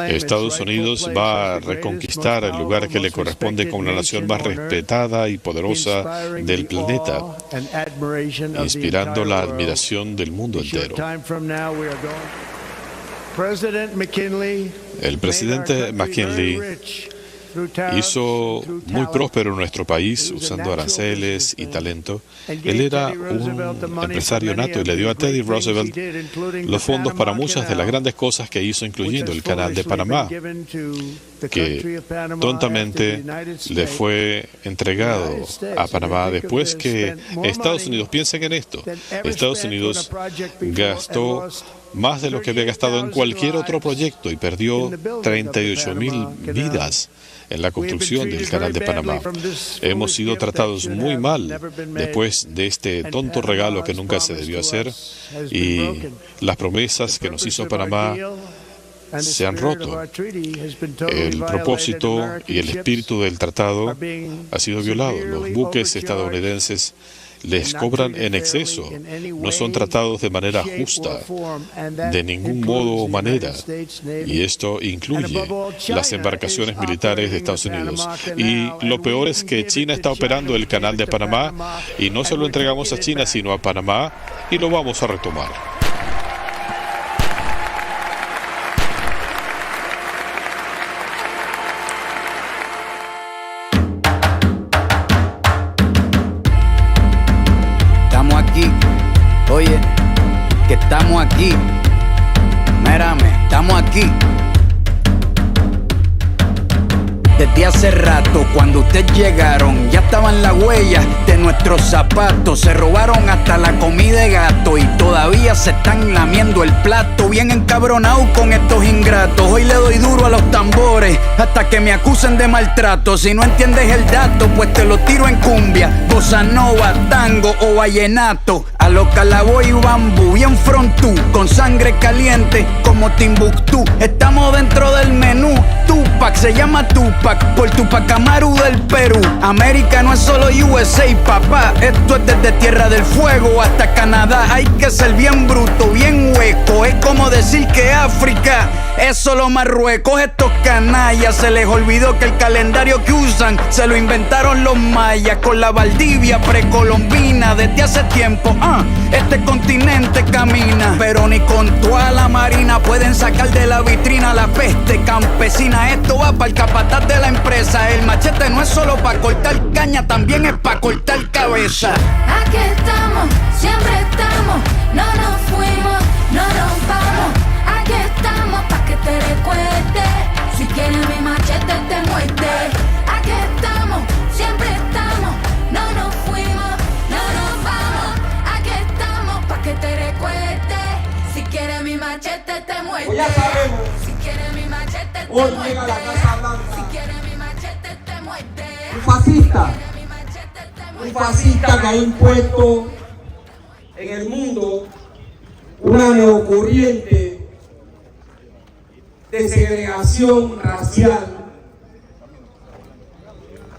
Estados Unidos va a reconquistar el lugar que le corresponde como la nación más respetada y poderosa del planeta, inspirando la admiración del mundo entero. El presidente McKinley hizo muy próspero nuestro país usando aranceles y talento. Él era un empresario nato y le dio a Teddy Roosevelt los fondos para muchas de las grandes cosas que hizo, incluyendo el Canal de Panamá, que tontamente le fue entregado a Panamá después que Estados Unidos, piensen en esto, Estados Unidos gastó más de lo que había gastado en cualquier otro proyecto y perdió 38,000 vidas en la construcción del Canal de Panamá. Hemos sido tratados muy mal después de este tonto regalo que nunca se debió hacer, y las promesas que nos hizo Panamá se han roto. El propósito y el espíritu del tratado ha sido violado. Los buques estadounidenses les cobran en exceso, no son tratados de manera justa, de ningún modo o manera, y esto incluye las embarcaciones militares de Estados Unidos. Y lo peor es que China está operando el Canal de Panamá, y no se lo entregamos a China, sino a Panamá, y lo vamos a retomar. Oye, que estamos aquí. Mírame, estamos aquí. Desde hace rato, cuando ustedes llegaron, ya estaban las huellas de nuestros zapatos. Se robaron hasta la comida de gato y todavía se están lamiendo el plato. Bien encabronados con estos ingratos. Hoy le doy duro a los tambores hasta que me acusen de maltrato. Si no entiendes el dato, pues te lo tiro en cumbia, bossa nova, tango o vallenato. A los Calaboy y Bambú, bien frontú, con sangre caliente como Timbuktu. Estamos dentro del menú. Tupac se llama Tupac por Tupac Amaru del Perú. América no es solo USA, papá. Esto es desde Tierra del Fuego hasta Canadá. Hay que ser bien bruto, bien hueco. Es como decir que África es solo Marruecos. Estos canallas se les olvidó que el calendario que usan se lo inventaron los mayas con la Valdivia precolombina. Desde hace tiempo, este continente camina, pero ni con toda la marina pueden sacar de la vitrina la peste campesina. Esto va para el capataz de la empresa. El machete no es solo para cortar caña, también es para cortar cabeza. Aquí estamos, siempre estamos, no nos fuimos, no nos vamos. Aquí estamos pa' que te recuerdes. Si quieres mi machete te muerde. Aquí estamos, siempre estamos, no nos fuimos, no nos vamos. Aquí estamos pa' que te recuerdes. Si quieres mi machete te muerde. Pues ya sabemos. Si quieres mi machete te Hoy muerde. llega a la Casa Blanca Si quieres mi machete te muerde. Un fascista que ha impuesto en el mundo una neocorriente de segregación racial,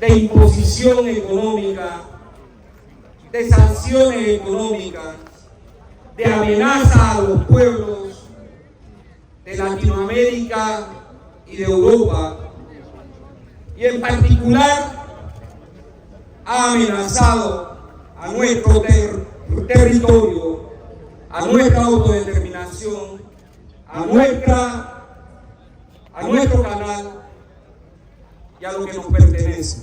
de imposición económica, de sanciones económicas, de amenaza a los pueblos de Latinoamérica y de Europa, y en particular ha amenazado a nuestro territorio, a nuestra autodeterminación, a nuestro canal y a lo que nos pertenece.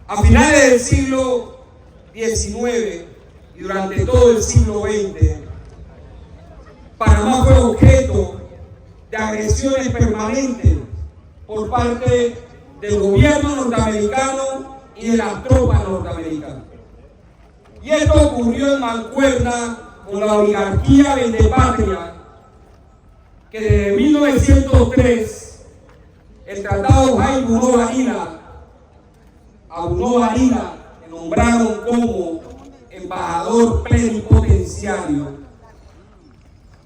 A finales del siglo XIX y durante todo el siglo XX, Panamá fue objeto de agresiones permanentes por parte del gobierno norteamericano y de las tropas norteamericanas. Y esto ocurrió en mancuerna con la oligarquía vendepatria, que desde 1903 el Tratado Jaime a Bruno Varila le nombraron como embajador plenipotenciario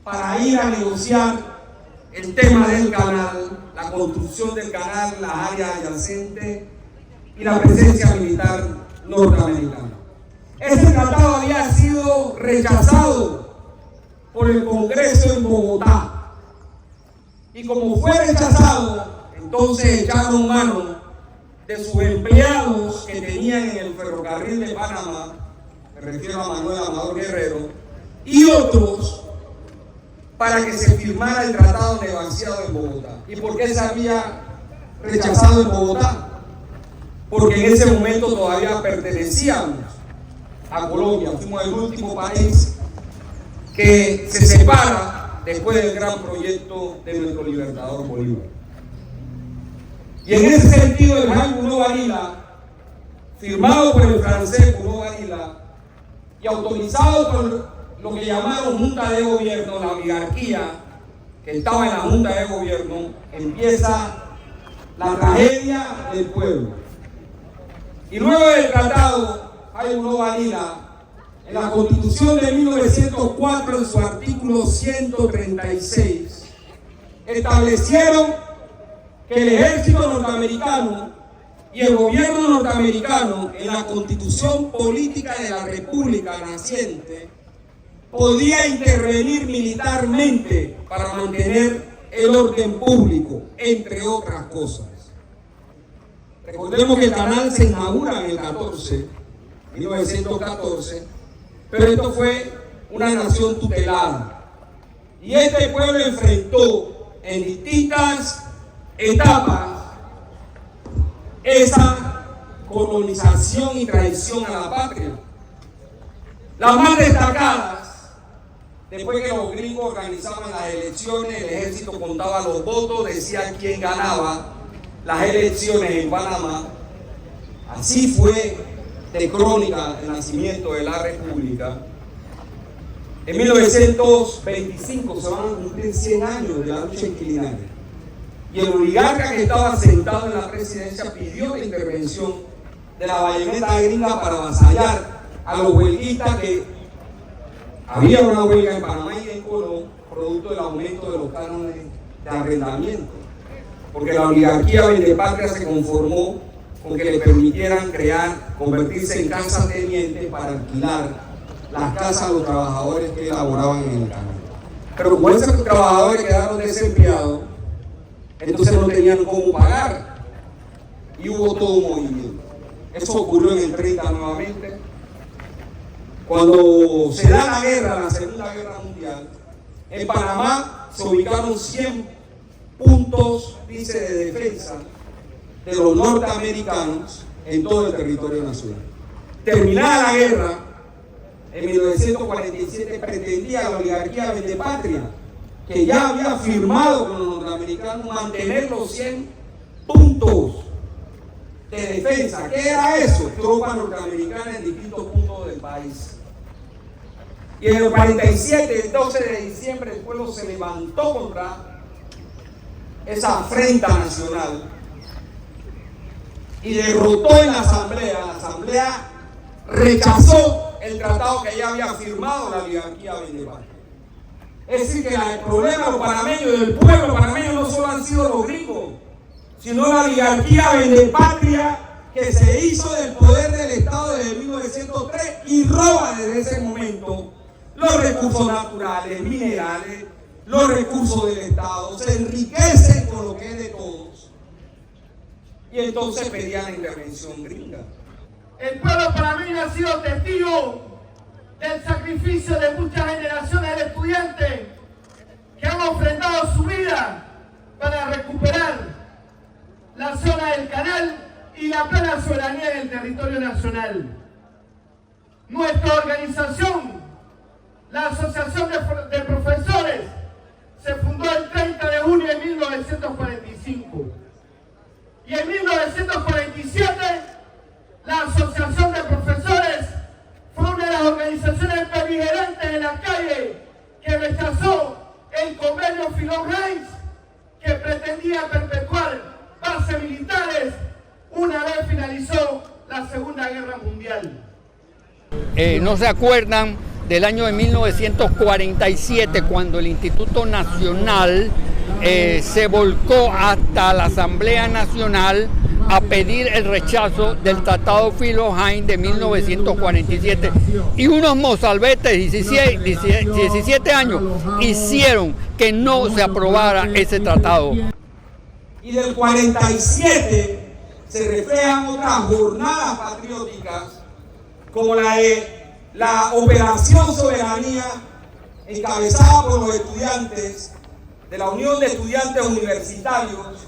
para ir a negociar el tema del canal, la construcción del canal, las áreas adyacentes y la presencia militar norteamericana. Este tratado había sido rechazado por el Congreso en Bogotá. Y como fue rechazado, entonces echaron mano de sus empleados que tenían en el ferrocarril de Panamá, me refiero a Manuel Amador Guerrero, y otros, para que se firmara el tratado negociado en Bogotá. ¿Y por qué se había rechazado en Bogotá? Porque en ese momento todavía pertenecíamos a Colombia, fuimos el último país que se separa después del gran proyecto de nuestro libertador Bolívar. Y en ese sentido el Jaime Bruno Varila, firmado por el francés Bruno Varila y autorizado por lo que llamaron Junta de Gobierno, la oligarquía que estaba en la Junta de Gobierno, empieza la tragedia del pueblo. Y luego del tratado, Jaime Bruno Varila, en la Constitución de 1904, en su artículo 136, establecieron que el ejército norteamericano y el gobierno norteamericano, en la Constitución política de la República naciente, podía intervenir militarmente para mantener el orden público, entre otras cosas. Recordemos que el canal se inaugura en el 1914, pero esto fue una nación tutelada. Y este pueblo enfrentó en distintas etapas esa colonización y traición a la patria. Las más destacadas, después que los gringos organizaban las elecciones, el ejército contaba los votos, decía quién ganaba las elecciones en Panamá. Así fue de crónica el nacimiento de la República. En 1925 se van a cumplir 100 años de la lucha inquilinaria. Y el oligarca que estaba sentado en la presidencia pidió la intervención de la bayoneta gringa para avasallar a los huelguistas, que había una huelga en Panamá y en Colón, producto del aumento de los cánones de arrendamiento. Porque la oligarquía vendepatria se conformó con que le permitieran convertirse en casas tenientes para alquilar las casas a los trabajadores que laboraban en el canal. Pero como esos trabajadores quedaron desempleados, entonces no tenían cómo pagar y hubo todo un movimiento. Eso ocurrió en el 30 nuevamente. Cuando se da la guerra, la Segunda Guerra Mundial, en Panamá se ubicaron 100 puntos, dice, de defensa de los norteamericanos en todo el territorio nacional. Terminada la guerra, en 1947 pretendía la oligarquía vendepatria, que ya había firmado con los norteamericanos, mantener los 100 puntos de defensa. ¿Qué era eso? Tropas norteamericanas en distintos puntos del país. Y en el 47, el 12 de diciembre, el pueblo se levantó contra esa afrenta nacional y derrotó en la asamblea. La asamblea rechazó el tratado que ya había firmado la oligarquía vendepatria. Es decir, que el problema de los panameños y del pueblo panameño no solo han sido los gringos, sino la oligarquía vendepatria que se hizo del poder del Estado desde 1903 y roba desde ese momento los recursos naturales, minerales, los recursos del Estado, se enriquecen con lo que es de todos. Y entonces pedían la intervención gringa. El pueblo panameño ha sido testigo del sacrificio de muchas generaciones de estudiantes que han ofrendado su vida para recuperar la zona del canal y la plena soberanía del territorio nacional. Nuestra organización, la Asociación de Profesores, se fundó el 30 de junio de 1945. Y en 1947, la Asociación de Profesores fue una de las organizaciones beligerantes en la calle que rechazó el convenio Filón-Heinz, que pretendía perpetuar bases militares una vez finalizó la Segunda Guerra Mundial. ¿No se acuerdan del año de 1947, cuando el Instituto Nacional se volcó hasta la Asamblea Nacional a pedir el rechazo del Tratado Filo-Hain de 1947 y unos mozalbetes de 17 años hicieron que no se aprobara ese tratado. Y del 47 se reflejan otras jornadas patrióticas como la de la Operación Soberanía, encabezada por los estudiantes de la Unión de Estudiantes Universitarios,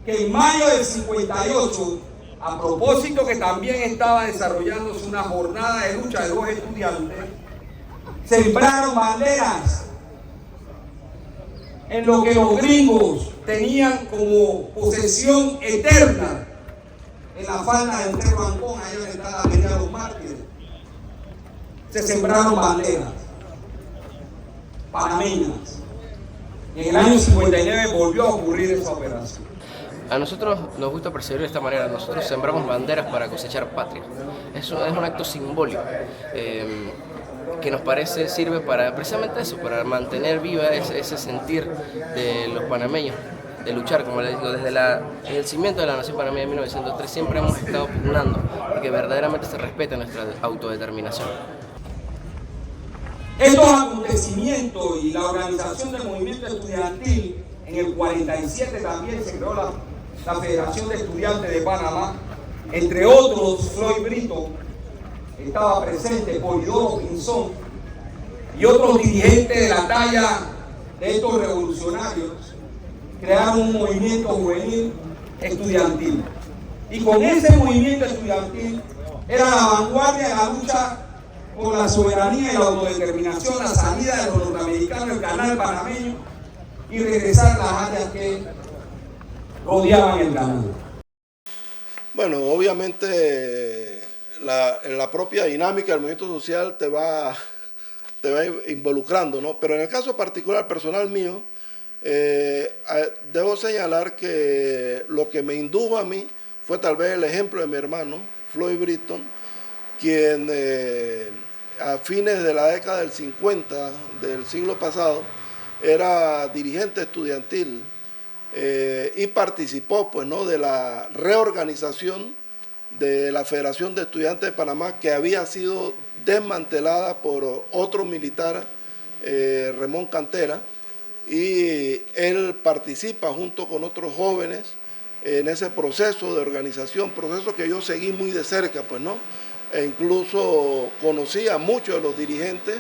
que en mayo del 58, a propósito que también estaba desarrollándose una jornada de lucha de los estudiantes, sembraron banderas en lo que los gringos tenían como posesión eterna en la falda del Cerro Ancón, allá donde está la Avenida de los Mártires. Se sembraron banderas panameñas. Y en el año 59 volvió a ocurrir esa operación. A nosotros nos gusta percibir de esta manera. Nosotros sembramos banderas para cosechar patria. Eso es un acto simbólico que nos parece sirve para precisamente eso, para mantener viva ese sentir de los panameños, de luchar, como les digo, desde el cimiento de la nación panameña de 1903 siempre hemos estado pugnando porque verdaderamente se respeta nuestra autodeterminación. Estos acontecimientos y la organización del movimiento estudiantil, en el 47 también se creó la Federación de Estudiantes de Panamá, entre otros Floyd Britton, estaba presente, Polidoro Pinzón y otros dirigentes de la talla de estos revolucionarios, crearon un movimiento juvenil estudiantil. Y con ese movimiento estudiantil era la vanguardia de la lucha por la soberanía y la autodeterminación, la salida de los norteamericanos del canal panameño y regresar a las áreas que rodeaban el canal. Bueno, obviamente la propia dinámica del movimiento social te va involucrando, ¿no? Pero en el caso particular, personal mío, debo señalar que lo que me indujo a mí fue tal vez el ejemplo de mi hermano, Floyd Britton, quien a fines de la década del 50 del siglo pasado era dirigente estudiantil y participó pues, ¿no? de la reorganización de la Federación de Estudiantes de Panamá, que había sido desmantelada por otro militar, Ramón Cantera, y él participa junto con otros jóvenes en ese proceso de organización, proceso que yo seguí muy de cerca, pues, ¿no? E incluso conocí a muchos de los dirigentes,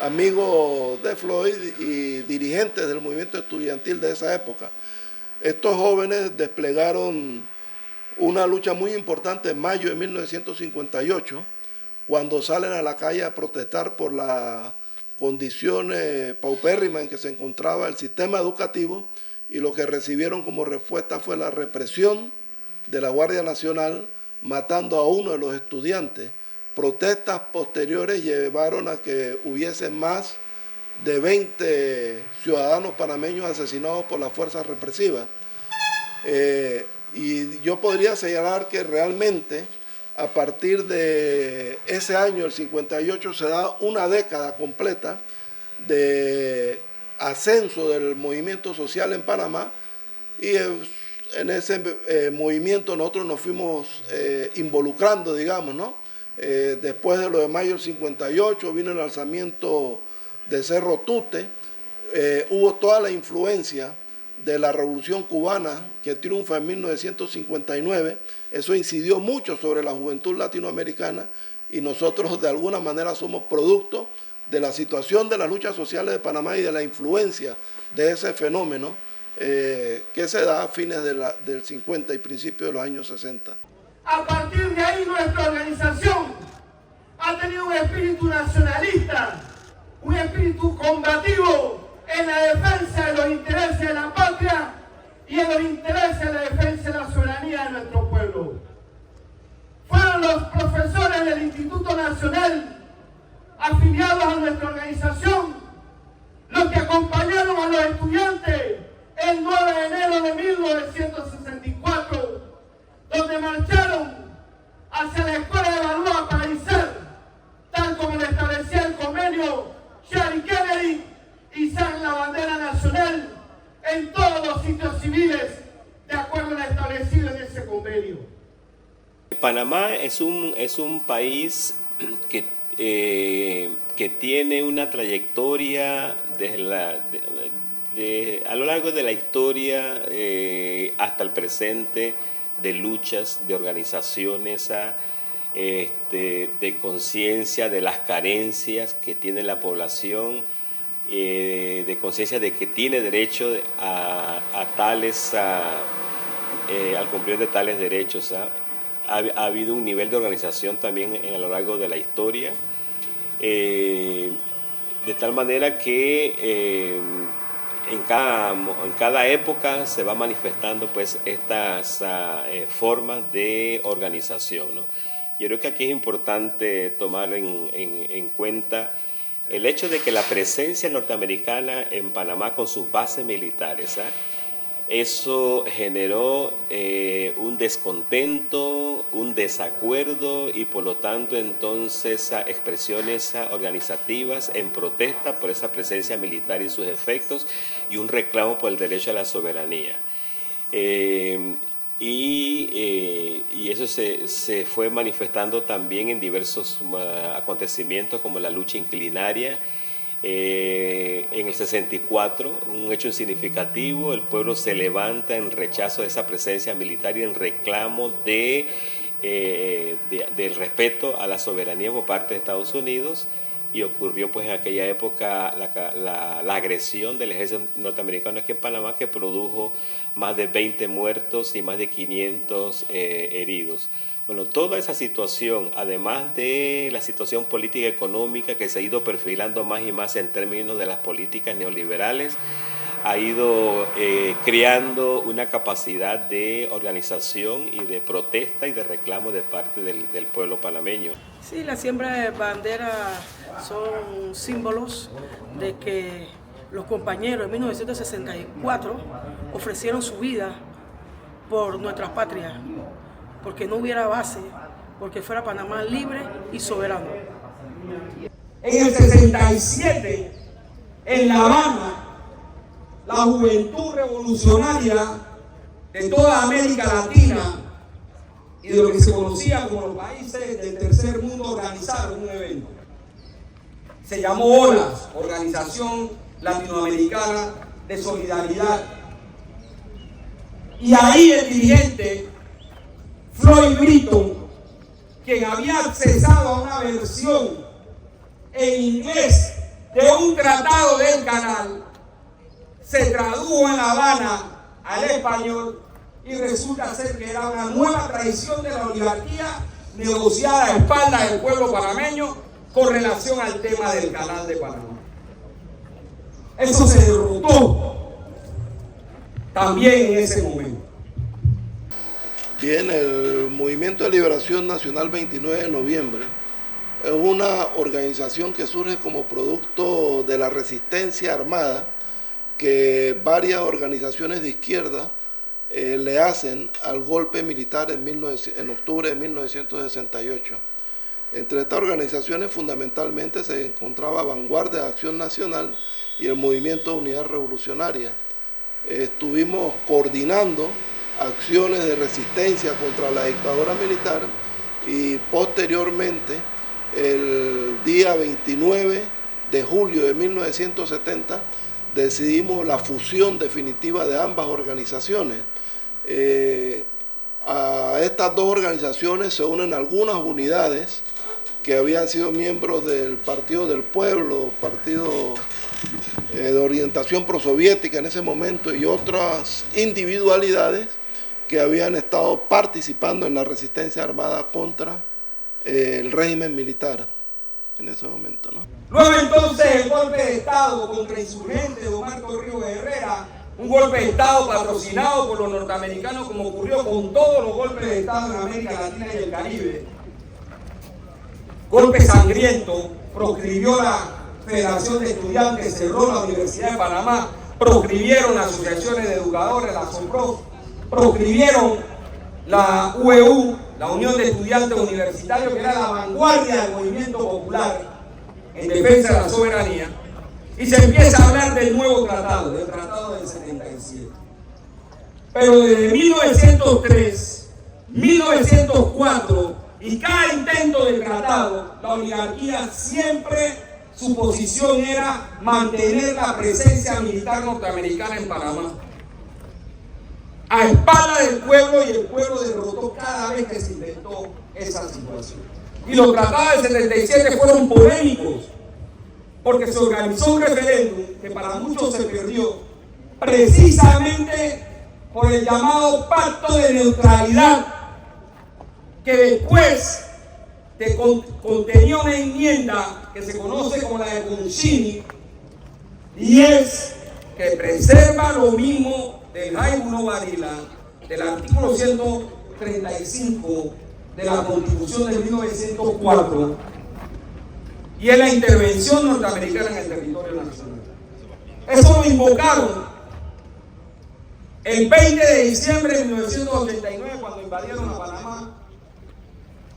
amigos de Floyd y dirigentes del movimiento estudiantil de esa época. Estos jóvenes desplegaron una lucha muy importante en mayo de 1958, cuando salen a la calle a protestar por las condiciones paupérrimas en que se encontraba el sistema educativo, y lo que recibieron como respuesta fue la represión de la Guardia Nacional, matando a uno de los estudiantes. Protestas posteriores llevaron a que hubiese más de 20 ciudadanos panameños asesinados por las fuerzas represivas. Y yo podría señalar que realmente a partir de ese año, el 58, se da una década completa de ascenso del movimiento social en Panamá, y en ese movimiento nosotros nos fuimos involucrando, digamos, ¿no? Después de lo de mayo del 58 vino el alzamiento de Cerro Tute, hubo toda la influencia de la Revolución Cubana que triunfa en 1959, eso incidió mucho sobre la juventud latinoamericana, y nosotros de alguna manera somos producto de la situación de las luchas sociales de Panamá y de la influencia de ese fenómeno que se da a fines del 50 y principios de los años 60. A partir de ahí nuestra organización ha tenido un espíritu nacionalista, un espíritu combativo en la defensa de los intereses de la patria y en los intereses de la defensa de la soberanía de nuestro pueblo. Fueron los profesores del Instituto Nacional afiliados a nuestra organización los que acompañaron a los estudiantes el 9 de enero de 1964, donde marcharon hacia la Escuela de Balboa para izar, tal como lo establecía el convenio Sherry Kennedy, izar la bandera nacional en todos los sitios civiles de acuerdo a lo establecido en ese convenio. Panamá es un país que tiene una trayectoria a lo largo de la historia hasta el presente de luchas, de organizaciones, de conciencia de las carencias que tiene la población, de conciencia de que tiene derecho al cumplimiento de tales derechos. Ha habido un nivel de organización también a lo largo de la historia, de tal manera que en cada época se va manifestando pues estas formas de organización, ¿no? Yo creo que aquí es importante tomar en cuenta el hecho de que la presencia norteamericana en Panamá con sus bases militares, eso generó un descontento, un desacuerdo y por lo tanto entonces expresiones organizativas en protesta por esa presencia militar y sus efectos y un reclamo por el derecho a la soberanía. Y eso se fue manifestando también en diversos acontecimientos como la lucha inclinaria. En el 64, un hecho significativo, el pueblo se levanta en rechazo de esa presencia militar y en reclamo del respeto a la soberanía por parte de Estados Unidos, y ocurrió pues en aquella época la agresión del ejército norteamericano aquí en Panamá, que produjo más de 20 muertos y más de 500 heridos. Bueno, toda esa situación, además de la situación política y económica que se ha ido perfilando más y más en términos de las políticas neoliberales, ha ido creando una capacidad de organización y de protesta y de reclamo de parte del pueblo panameño. Sí, la siembra de banderas son símbolos de que los compañeros en 1964 ofrecieron su vida por nuestras patrias, porque no hubiera base, porque fuera Panamá libre y soberano. En el 67, en La Habana, la juventud revolucionaria de toda América Latina y de lo que se conocía como los países del tercer mundo organizaron un evento. Se llamó OLAS, Organización Latinoamericana de Solidaridad. Y ahí el dirigente Floyd Britton, quien había accesado a una versión en inglés de un tratado del Canal, se tradujo en La Habana al español y resulta ser que era una nueva tradición de la oligarquía negociada a espaldas del pueblo panameño con relación al tema del Canal de Panamá. Eso se derrotó también en ese momento. Bien, el Movimiento de Liberación Nacional 29 de noviembre es una organización que surge como producto de la resistencia armada que varias organizaciones de izquierda le hacen al golpe militar en octubre de 1968. Entre estas organizaciones fundamentalmente se encontraba Vanguardia de Acción Nacional y el Movimiento de Unidad Revolucionaria. Estuvimos coordinando acciones de resistencia contra la dictadura militar y posteriormente, el día 29 de julio de 1970, decidimos la fusión definitiva de ambas organizaciones. A estas dos organizaciones se unen algunas unidades que habían sido miembros del Partido del Pueblo, partido de orientación prosoviética en ese momento, y otras individualidades que habían estado participando en la resistencia armada contra el régimen militar en ese momento, ¿no? Luego entonces el golpe de Estado contra insurgentes de Omar Torrijos Herrera, un golpe de Estado patrocinado por los norteamericanos, como ocurrió con todos los golpes de Estado en América Latina y el Caribe. Golpe sangriento, proscribió la Federación de Estudiantes, cerró la Universidad de Panamá, proscribieron las asociaciones de educadores, la SOPROF, proscribieron la UEU, la Unión de Estudiantes Universitarios, que era la vanguardia del movimiento popular en defensa de la soberanía, y se empieza a hablar del nuevo tratado, del tratado del 77. Pero desde 1903, 1904 y cada intento de tratado, la oligarquía siempre su posición era mantener la presencia militar norteamericana en Panamá, a espaldas del pueblo, y el pueblo derrotó cada vez que se inventó esa situación. Y los tratados del 77 fueron polémicos, porque se organizó un referéndum que para muchos se perdió, precisamente por el llamado Pacto de Neutralidad, que después contenía una enmienda que se conoce como la de Concini, y es que preserva lo mismo del Jaime I Varela, del artículo 135 de la Constitución de 1904, y es la intervención norteamericana en el territorio nacional. Eso lo invocaron el 20 de diciembre de 1989, cuando invadieron a Panamá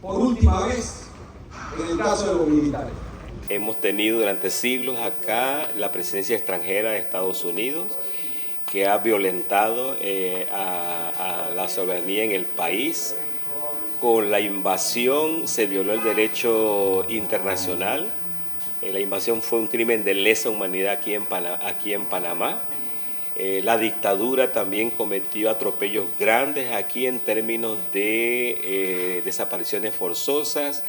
por última vez, en el caso de los militares. Hemos tenido durante siglos acá la presencia extranjera de Estados Unidos, que ha violentado a la soberanía en el país. Con la invasión se violó el derecho internacional. La invasión fue un crimen de lesa humanidad aquí en Panamá. La dictadura también cometió atropellos grandes aquí en términos de desapariciones forzosas,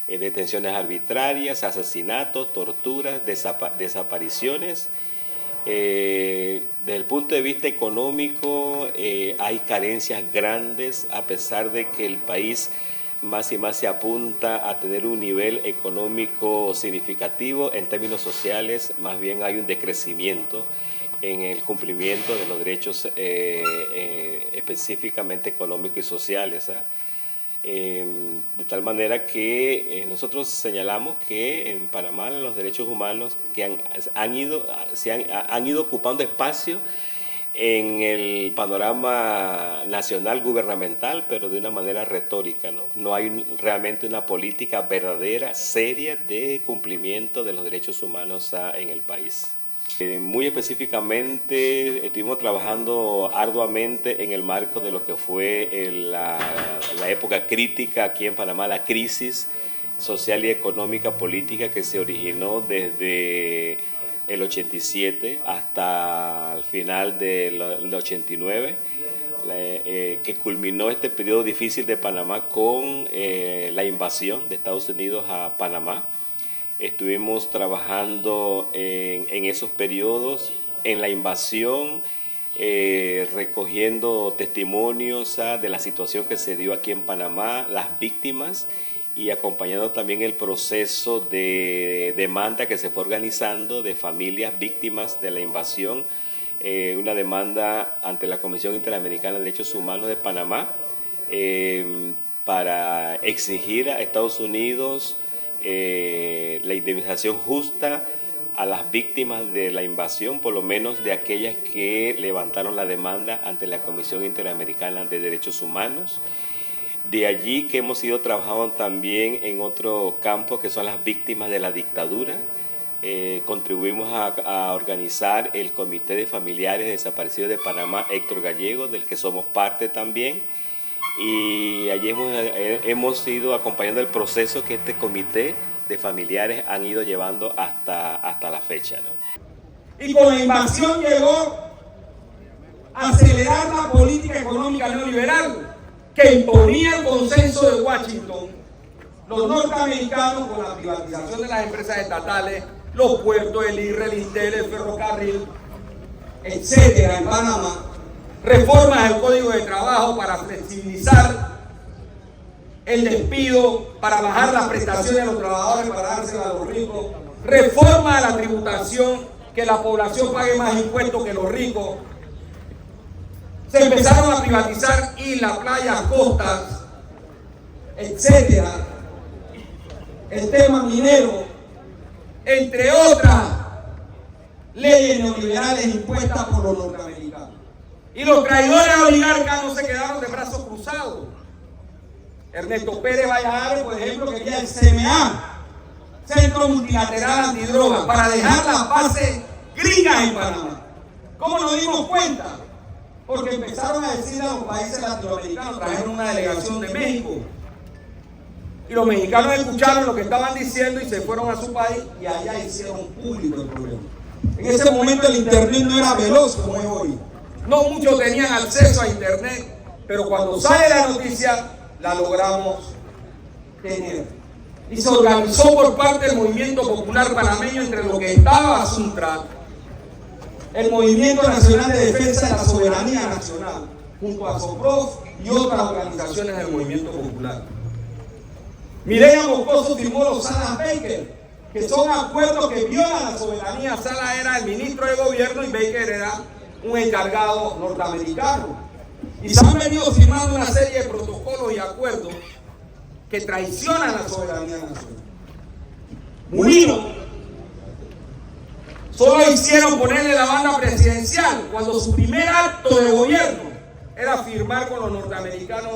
detenciones arbitrarias, asesinatos, torturas, desapariciones. Desde el punto de vista económico hay carencias grandes, a pesar de que el país más y más se apunta a tener un nivel económico significativo. En términos sociales, más bien hay un decrecimiento en el cumplimiento de los derechos específicamente económicos y sociales. De tal manera que nosotros señalamos que en Panamá los derechos humanos que han ido ocupando espacio en el panorama nacional gubernamental, pero de una manera retórica, ¿no? No hay realmente una política verdadera, seria, de cumplimiento de los derechos humanos en el país. Muy específicamente estuvimos trabajando arduamente en el marco de lo que fue la época crítica aquí en Panamá, la crisis social y económica política que se originó desde el 87 hasta el final del 89, que culminó este periodo difícil de Panamá con la invasión de Estados Unidos a Panamá. Estuvimos trabajando en esos periodos, en la invasión, recogiendo testimonios de la situación que se dio aquí en Panamá, las víctimas, y acompañando también el proceso de demanda que se fue organizando de familias víctimas de la invasión, una demanda ante la Comisión Interamericana de Derechos Humanos de Panamá para exigir a Estados Unidos la indemnización justa a las víctimas de la invasión, por lo menos de aquellas que levantaron la demanda ante la Comisión Interamericana de Derechos Humanos. De allí que hemos ido trabajando también en otro campo, que son las víctimas de la dictadura. Contribuimos a organizar el Comité de Familiares Desaparecidos de Panamá, Héctor Gallego, del que somos parte también. Y allí hemos ido acompañando el proceso que este comité de familiares han ido llevando hasta la fecha, ¿no? Y con la invasión llegó a acelerar la política económica neoliberal que imponía el consenso de Washington, los norteamericanos, con la privatización de las empresas estatales, los puertos, el IRRE, el INTEL, el ferrocarril, etcétera, en Panamá. Reformas al Código de Trabajo para flexibilizar el despido, para bajar las prestaciones de los trabajadores, para dárselas a los ricos. Reforma a la tributación, que la población pague más impuestos que los ricos. Se empezaron a privatizar islas, playas, costas, etcétera. El tema minero, entre otras leyes neoliberales impuestas por los norteamericanos. Y los traidores oligarcas no se quedaron de brazos cruzados. Ernesto Pérez Valladares, por ejemplo, quería el CMA, Centro Multilateral Antidrogas, para dejar las bases gringas en Panamá. ¿Cómo nos dimos cuenta? porque empezaron a decir a los países latinoamericanos, trajeron una delegación de México, y los mexicanos escucharon lo que estaban diciendo y se fueron a su país y allá hicieron público el problema. En ese momento el internet no era veloz como es hoy. No muchos tenían acceso a internet, pero cuando sale la noticia la logramos tener. Y se organizó por parte del Movimiento Popular Panameño, entre lo que estaba Suntra, el Movimiento Nacional de Defensa de la Soberanía Nacional, junto a SOPROF y otras organizaciones del Movimiento Popular. Mireya Moscoso firmó los Salas-Baker, que son acuerdos que violan la soberanía. Salas era el ministro de gobierno y Baker era un encargado norteamericano. Y se han venido firmando una serie de protocolos y acuerdos que traicionan la soberanía nacional. Mulino solo hicieron ponerle la banda presidencial cuando su primer acto de gobierno era firmar con los norteamericanos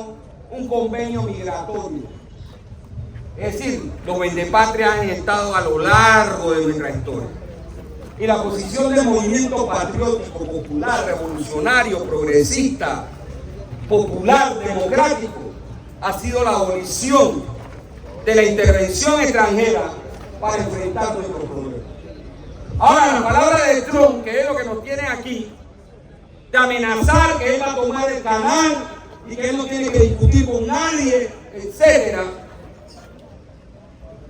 un convenio migratorio. Es decir, los vendepatrias han estado a lo largo de nuestra historia. Y la posición del movimiento patriótico, popular, revolucionario, progresista, popular, democrático, ha sido la abolición de la intervención extranjera para enfrentar nuestros problemas. Ahora, la palabra de Trump, que es lo que nos tiene aquí, de amenazar que él va a tomar el canal y que él no tiene que discutir con nadie, etcétera.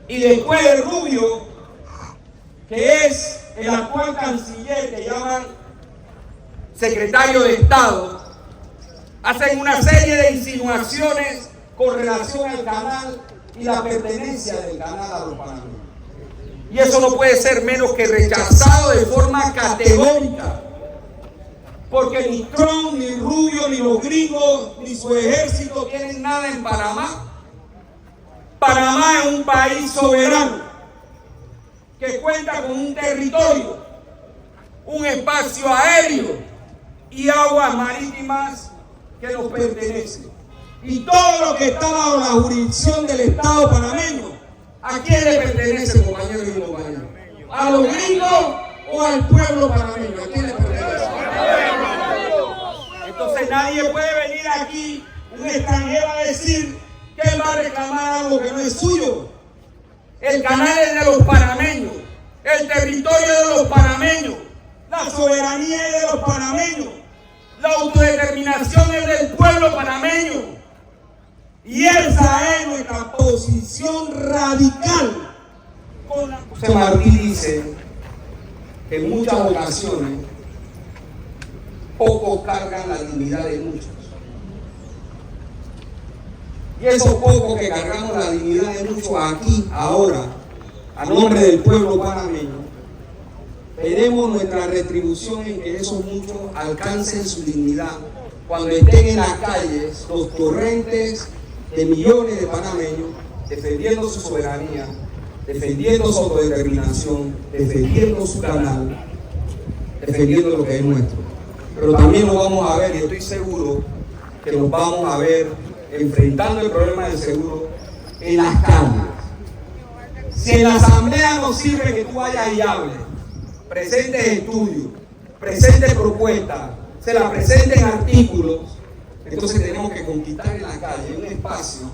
Y después de Rubio, que es el actual canciller que llaman secretario de Estado, hacen una serie de insinuaciones con relación al canal y la pertenencia del canal a los panameños. Y eso no puede ser menos que rechazado de forma categórica, porque ni Trump, ni Rubio, ni los gringos, ni su ejército tienen nada en Panamá. Panamá es un país soberano que cuenta con un territorio, un espacio aéreo y aguas marítimas que nos pertenecen. Y todo lo que está bajo la jurisdicción del Estado panameño, ¿a quién le pertenece, compañeros y compañeras? ¿A los gringos o al pueblo panameño? ¿A quién le pertenece? Entonces nadie puede venir aquí, un extranjero, a decir que él va a reclamar algo que no es suyo. El canal es de los panameños, el territorio es de los panameños, la soberanía es de los panameños, la autodeterminación es del pueblo panameño. Y esa es nuestra posición radical. José Martí dice que en muchas ocasiones pocos cargan la dignidad de muchos. Y esos pocos que cargamos la dignidad de muchos aquí, ahora, a nombre del pueblo panameño, veremos nuestra retribución en que esos muchos alcancen su dignidad cuando estén en las calles los torrentes de millones de panameños defendiendo su soberanía, defendiendo su autodeterminación, defendiendo su canal, defendiendo lo que es nuestro. Pero también lo vamos a ver, y estoy seguro que nos vamos a ver enfrentando el problema del seguro en las calles. Si en la asamblea no sirve que tú vayas y hables, presentes estudios, presentes propuestas, se la presenten artículos, entonces tenemos que conquistar en la calle un espacio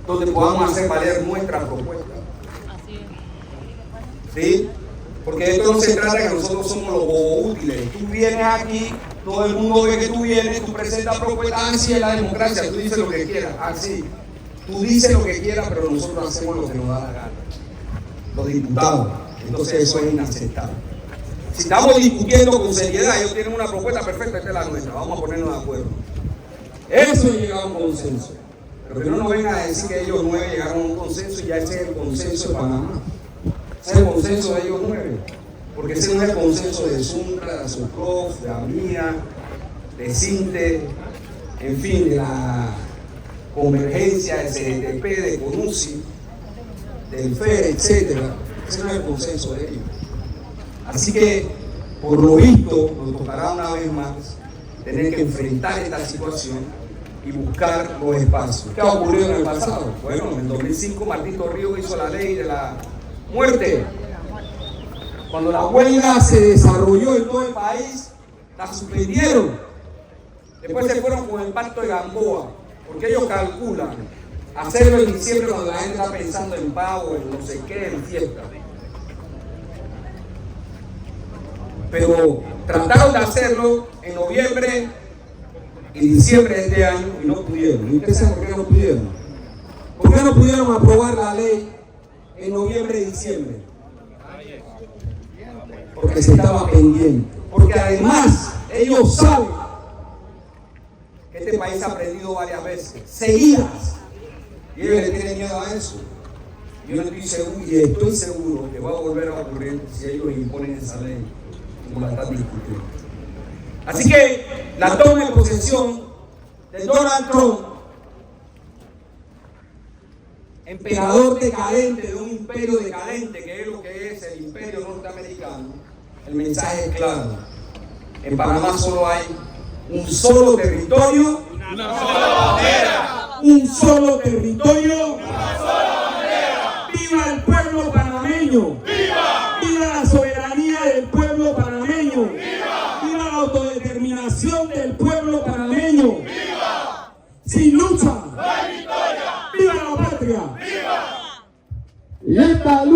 donde podamos hacer valer nuestras propuestas. ¿Sí? Porque esto no se trata de que nosotros somos los bobos útiles. Tú vienes aquí, todo el mundo ve que tú vienes, tú presentas propuestas, así es la democracia, tú dices lo que quieras, así. Tú dices lo que quieras, pero nosotros hacemos lo que nos da la gana. Los diputados. Entonces eso es inaceptable. Si estamos discutiendo con seriedad, ellos tienen una propuesta perfecta, esta es la nuestra, vamos a ponernos de acuerdo. Eso es llegar a un consenso. Pero que no nos vengan a decir que ellos 9 llegaron a un consenso y ya ese es el consenso de Panamá. Ese es el consenso de ellos 9. Porque ese no es el consenso de Suntra, de SOPROF, de AMIA, de CINTE, en fin, de la convergencia de CDTP, de CONUCI, del FER, etc. Ese no es el consenso de ellos. Así que, por lo visto, nos tocará una vez más tener que enfrentar esta situación y buscar los espacios. ¿Qué ha ocurrido en el pasado? Bueno, en el 2005 Martín Torrijos hizo la ley de la muerte. Cuando la huelga se desarrolló en todo el país, la suspendieron. Después se fueron con el pacto de Gamboa, porque ellos calculan hacerlo en diciembre cuando la gente está pensando en pavo, en no sé qué, en fiesta. Pero trataron de hacerlo en noviembre y diciembre de este año y no pudieron. ¿Y ustedes saben por qué no pudieron? ¿Por qué no pudieron aprobar la ley en noviembre y diciembre? Porque se estaba pendiente. Porque además ellos saben que este país ha aprendido varias veces, seguidas. Y ellos le tienen miedo a eso. Yo no estoy seguro, y estoy seguro que va a volver a ocurrir si ellos imponen esa ley, como la están discutiendo. Así que la toma de posesión de Donald Trump, emperador decadente de un imperio decadente, que es lo que es el imperio norteamericano, el mensaje es claro. En Panamá solo hay un solo territorio, una sola bandera. Un solo territorio, una sola bandera. ¡Viva el pueblo panameño! ¡Viva! ¡Viva la soberanía del pueblo panameño! ¡Viva! ¡Viva la autodeterminación del pueblo panameño! ¡Viva! Sin lucha, no hay victoria. ¡Viva la patria! ¡Viva! Y esta